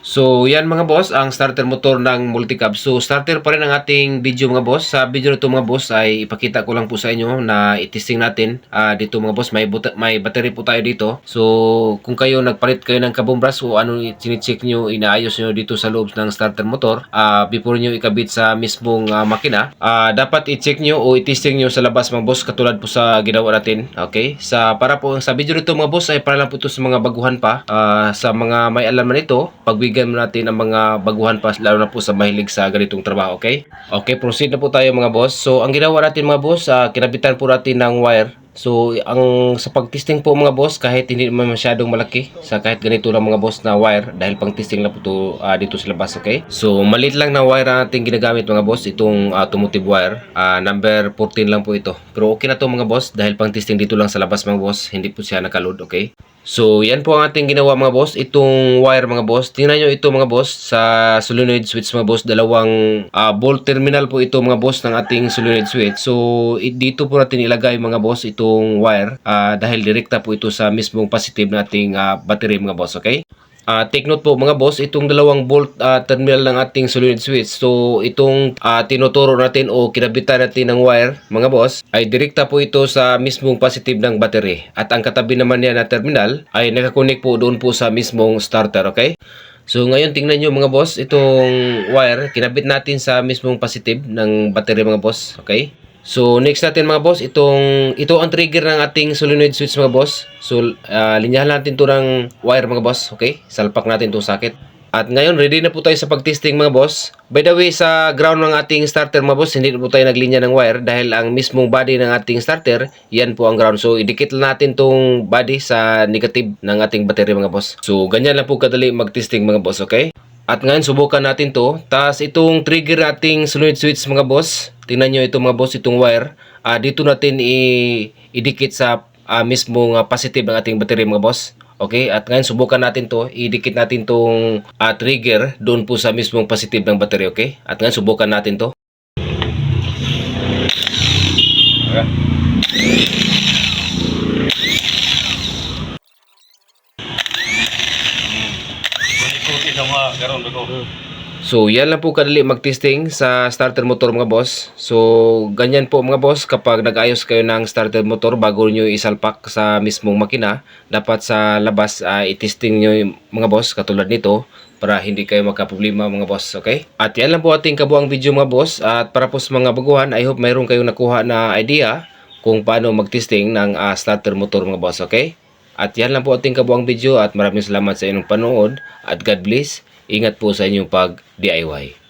So, yan mga boss, ang starter motor ng multicab. So, starter pa rin ang ating video mga boss. Sa video nito mga boss ay ipakita ko lang po sa inyo na itesting natin. Dito mga boss, may battery po tayo dito. So, kung kayo nagpalit kayo ng kabumbras o ano sinicheck nyo, inaayos nyo dito sa loob ng starter motor, before nyo ikabit sa mismong makina, dapat i-check nyo o itesting nyo sa labas mga boss, katulad po sa ginawa natin. Okay? Para po sa video nito mga boss ay para lang po ito sa mga baguhan pa. Sa mga may alam na nito, pagbigyan natin ang mga baguhan pa, lalo na po sa mahilig sa ganitong trabaho. Okay? Okay, proceed na po tayo mga boss. So, ang ginawa natin mga boss, kinabitan po natin ng wire. So, sa pag-testing po mga boss, kahit hindi naman masyadong malaki, sa kahit ganito lang mga boss na wire, dahil pang testing lang po ito dito sa labas, okay? So, maliit lang na wire ang ating ginagamit mga boss, itong automotive wire, number 14 lang po ito. Pero okay na to mga boss, dahil pang testing dito lang sa labas mga boss, hindi po siya nakaload, okay? So, yan po ang ating ginawa mga boss, itong wire mga boss. Tingnan nyo ito mga boss, sa solenoid switch mga boss, dalawang volt terminal po ito mga boss ng ating solenoid switch. So, dito po natin ilagay mga boss itong wire, dahil direkta po ito sa mismong positive nating battery mga boss, okay? Take note po mga boss, itong dalawang volt terminal ng ating solenoid switch. So, itong tinuturo natin o kinabitan natin ng wire mga boss, ay direkta po ito sa mismong positive ng battery. At ang katabi naman niya na terminal ay nakakonek po doon po sa mismong starter, okay? So, ngayon tingnan nyo mga boss, itong wire, kinabit natin sa mismong positive ng battery mga boss, okay? So, next natin mga boss, ito ang trigger ng ating solenoid switch mga boss. So, linyahan natin ito ng wire mga boss, okay? Salpak natin itong socket. At ngayon, ready na po tayo sa pag-testing mga boss. By the way, sa ground ng ating starter mga boss, hindi na po tayo naglinya ng wire dahil ang mismong body ng ating starter, yan po ang ground. So, idikit lang natin itong body sa negative ng ating battery mga boss. So, ganyan lang po kadali mag-testing mga boss, okay? At ngayon, subukan natin to. Tapos, itong trigger nating solenoid switch mga boss. Tingnan nyo ito mga boss, itong wire. Dito natin idikit sa mismong positive ng ating battery mga boss. Okay, at ngayon subukan natin to. Idikit natin tong trigger doon po sa mismong positive ng battery. Okay, at ngayon subukan natin to. So, yan lang po kadali mag-testing sa starter motor mga boss. So, ganyan po mga boss kapag nag-ayos kayo ng starter motor bago nyo isalpak sa mismong makina. Dapat sa labas i-testing nyo mga boss katulad nito para hindi kayo magka-problema mga boss, okay? At yan lang po ating kabuang video mga boss. At para po sa mga baguhan, I hope mayroon kayong nakuha na idea kung paano mag-testing ng starter motor mga boss, okay? At yan lang po ating kabuang video at maraming salamat sa inyong panood at God bless. Ingat po sa inyong pag-DIY.